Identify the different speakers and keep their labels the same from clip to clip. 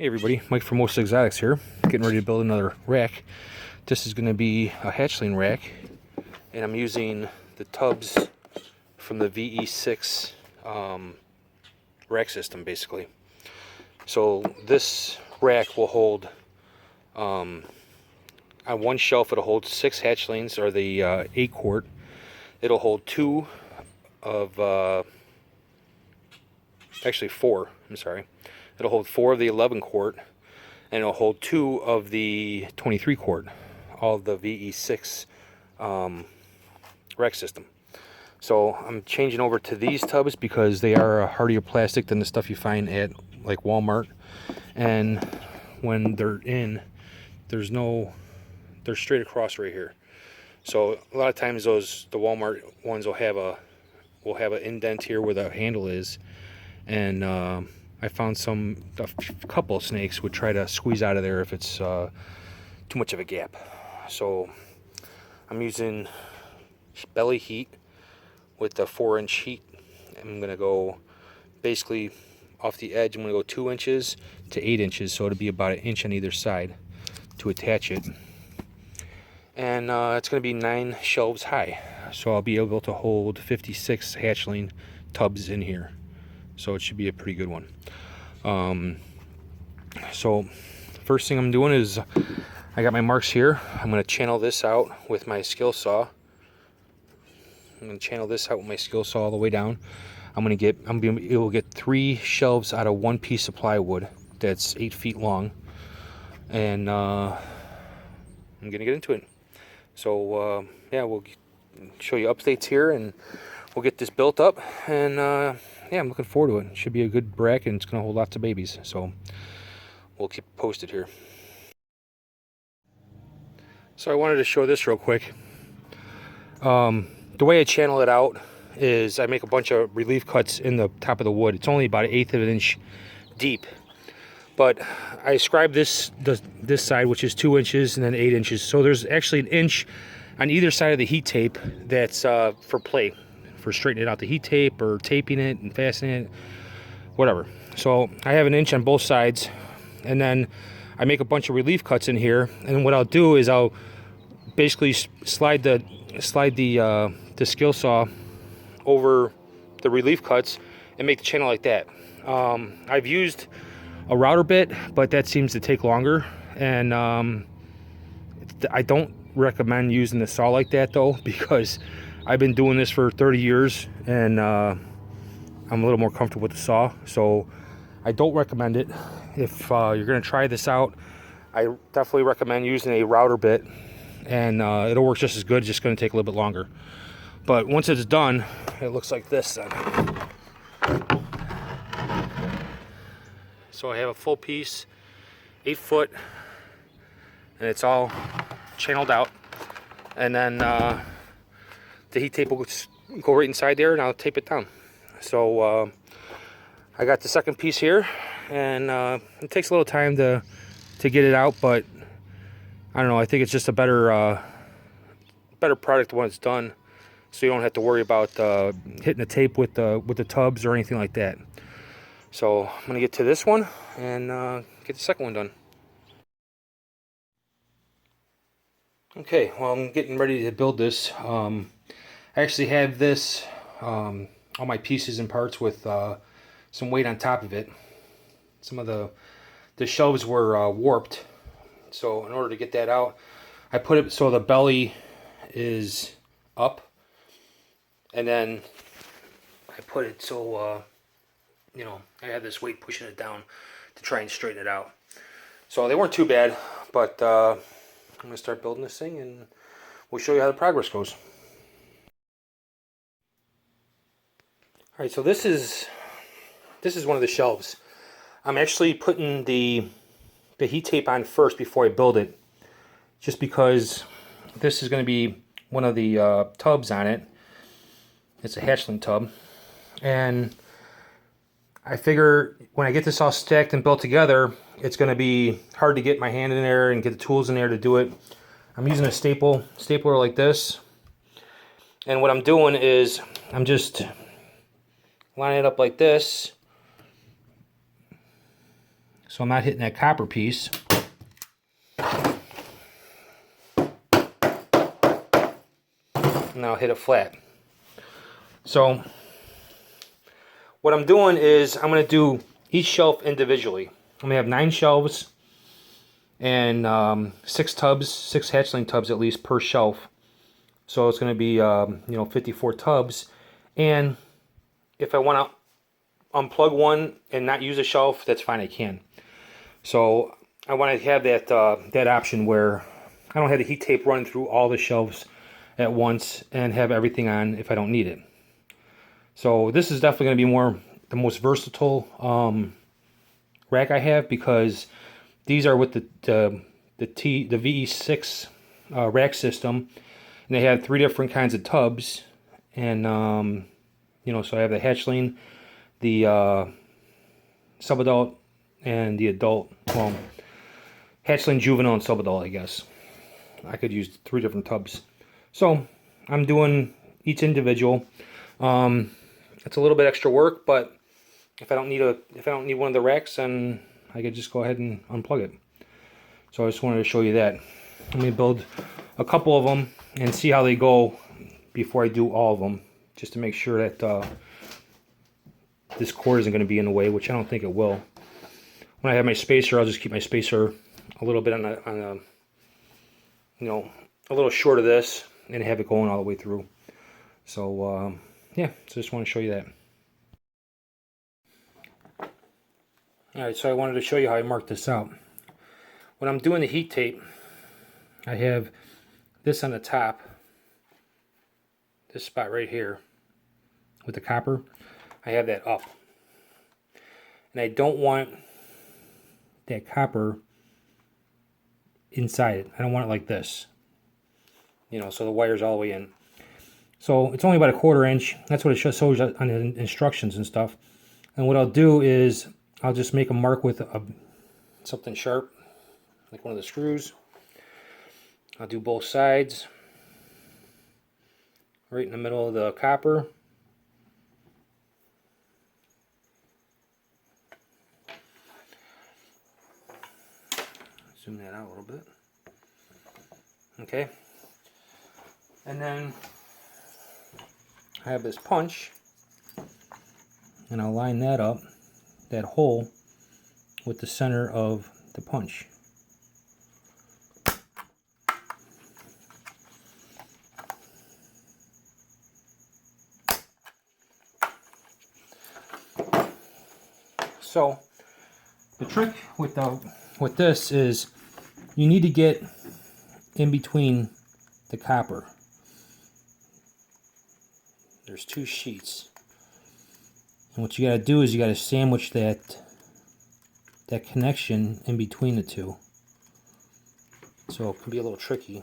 Speaker 1: Hey everybody, Mike from Most Exotics here, getting ready to build another rack. This is going to be a hatchling rack, and I'm using the tubs from the VE6 rack system basically. So this rack will hold, on one shelf it'll hold 6 hatchlings, or the 8 quart. It'll hold 2 of, actually 4, I'm sorry. It'll hold 4 of the 11 quart, and it'll hold 2 of the 23 quart, all of the VE6 rack system. So I'm changing over to these tubs because they are a hardier plastic than the stuff you find at like Walmart. And when they're in, they're straight across right here. So a lot of times the Walmart ones will have an indent here where the handle is, and I found a couple of snakes would try to squeeze out of there if it's too much of a gap. So I'm using belly heat with the 4-inch heat. I'm gonna go basically off the edge. I'm gonna go 2 inches to 8 inches, so it'll be about 1 inch on either side to attach it. And it's gonna be 9 shelves high, so I'll be able to hold 56 hatchling tubs in here. So it should be a pretty good one. So first thing I'm doing is I got my marks here. I'm going to channel this out with my skill saw. I'm going to channel this out with my skill saw all the way down. I'm going to be able to get 3 shelves out of 1 piece of plywood that's 8 feet long, and I'm going to get into it. So yeah, we'll show you updates here, and we'll get this built up, and yeah, I'm looking forward to it. It should be a good bracket, and it's going to hold lots of babies. So we'll keep posted here. So I wanted to show this real quick. The way I channel it out is I make a bunch of relief cuts in the top of the wood. It's only about 1/8 of an inch deep, but I scribe this side, which is 2 inches, and then 8 inches. So there's actually 1 inch on either side of the heat tape that's for play, for straightening it out, the heat tape, or taping it and fastening it, whatever. So I have 1 inch on both sides, and then I make a bunch of relief cuts in here. And what I'll do is I'll basically slide the skill saw over the relief cuts and make the channel like that. I've used a router bit, but that seems to take longer, and I don't recommend using the saw like that though, because I've been doing this for 30 years, and I'm a little more comfortable with the saw, so I don't recommend it. If you're going to try this out, I definitely recommend using a router bit, and it'll work just as good. It's just going to take a little bit longer. But once it's done, it looks like this then. So I have a full piece, 8 foot, and it's all channeled out, and then the heat tape will go right inside there, and I'll tape it down. So I got the second piece here, and it takes a little time to get it out, but I don't know, I think it's just a better product when it's done, so you don't have to worry about hitting the tape with the tubs or anything like that. So I'm gonna get to this one and get the second one done. Okay, well, I'm getting ready to build this. I actually have this, all my pieces and parts with some weight on top of it. Some of the shelves were warped, so in order to get that out, I put it so the belly is up, and then I put it so you know, I had this weight pushing it down to try and straighten it out. So they weren't too bad, but I'm gonna start building this thing, and we'll show you how the progress goes. All right, so this is one of the shelves. I'm actually putting the heat tape on first before I build it, just because this is going to be one of the tubs on it. It's a hatchling tub, and I figure when I get this all stacked and built together, it's going to be hard to get my hand in there and get the tools in there to do it. I'm using a stapler like this, and what I'm doing is I'm just lining it up like this, so I'm not hitting that copper piece. Now hit it flat. So what I'm doing is I'm going to do each shelf individually. I'm going to have 9 shelves and 6 tubs, 6 hatchling tubs at least per shelf. So it's going to be 54 tubs. And if I want to unplug one and not use a shelf, that's fine, I can. So I want to have that option where I don't have the heat tape run through all the shelves at once and have everything on if I don't need it. So this is definitely going to be the most versatile rack I have, because these are with the VE6 rack system, and they have 3 different kinds of tubs, and so I have the hatchling, the subadult, and the adult. Well, hatchling, juvenile, and subadult, I guess. I could use 3 different tubs. So I'm doing each individual. It's a little bit extra work, but if I don't need one of the racks, then I could just go ahead and unplug it. So I just wanted to show you that. Let me build a couple of them and see how they go before I do all of them, just to make sure that this cord isn't going to be in the way, which I don't think it will. When I have my spacer, I'll just keep my spacer a little bit on a little short of this, and have it going all the way through. So yeah, so just want to show you that. Alright, so I wanted to show you how I marked this out. When I'm doing the heat tape, I have this on the top, this spot right here with the copper, I have that up. And I don't want that copper inside it. I don't want it like this. So the wire's all the way in. So it's only about a 1/4 inch. That's what it shows on the instructions and stuff. And what I'll do is I'll just make a mark with something sharp, like one of the screws. I'll do both sides, right in the middle of the copper. Zoom that out a little bit. Okay. And then I have this punch, and I'll line that up, that hole, with the center of the punch. So the trick with this is you need to get in between the copper. There's 2 sheets, and what you got to do is you got to sandwich that connection in between the 2. So it can be a little tricky.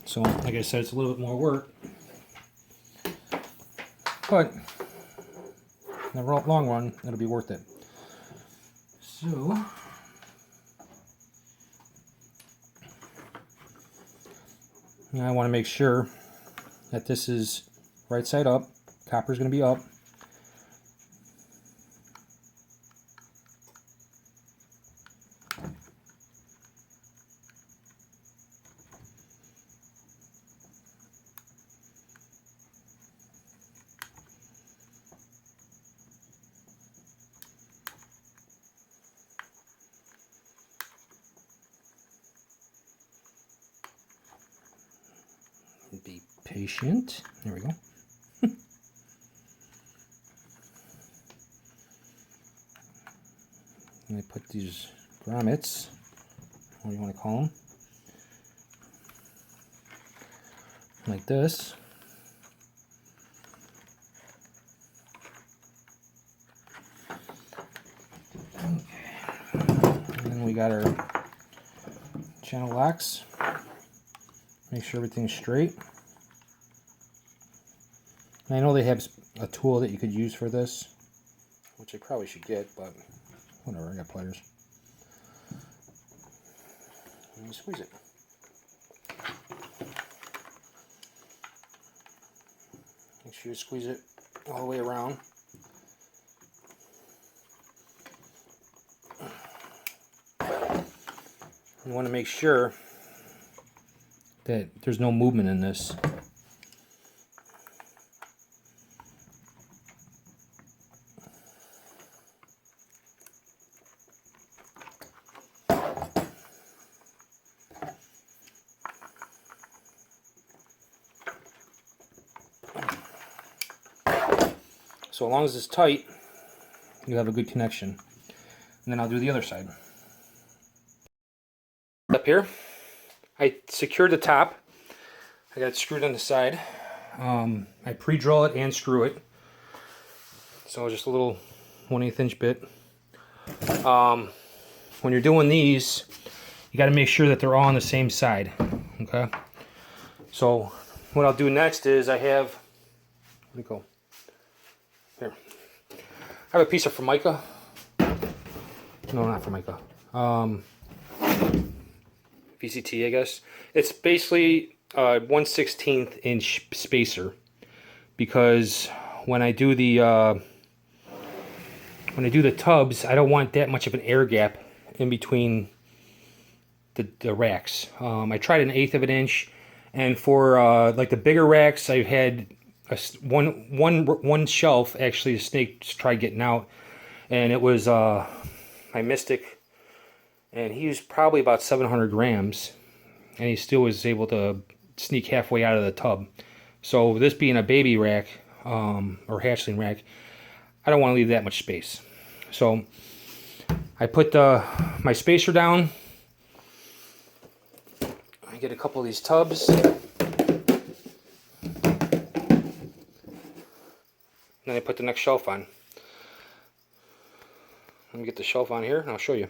Speaker 1: So, like I said, it's a little bit more work, but in the long run, it'll be worth it. So, now I want to make sure that this is right side up. Copper's going to be up. Be patient. There we go. And I put these grommets, what do you want to call them, like this. Okay. And then we got our channel locks. Make sure everything's straight. And I know they have a tool that you could use for this, which I probably should get, but whatever, I got pliers. And you squeeze it. Make sure you squeeze it all the way around. You want to make sure that there's no movement in this. So as long as it's tight, you have a good connection. And then I'll do the other side. Up here, I secured the top. I got it screwed on the side. I pre-drill it and screw it. So just a little 1/8 inch bit. When you're doing these, you got to make sure that they're all on the same side. Okay. So what I'll do next is I have, where'd it go? Here. I have a piece of Formica. No, not Formica. VCT, I guess. It's basically a 1/16 inch spacer, because when I do the tubs, I don't want that much of an air gap in between the racks. I tried an 1/8 of an inch, and for like the bigger racks, I had one shelf actually the snake tried getting out, and it was my Mystic, and he was probably about 700 grams, and he still was able to sneak halfway out of the tub. So this being a baby rack or hatchling rack, I don't want to leave that much space. So I put my spacer down. I get a couple of these tubs. Then I put the next shelf on. Let me get the shelf on here and I'll show you.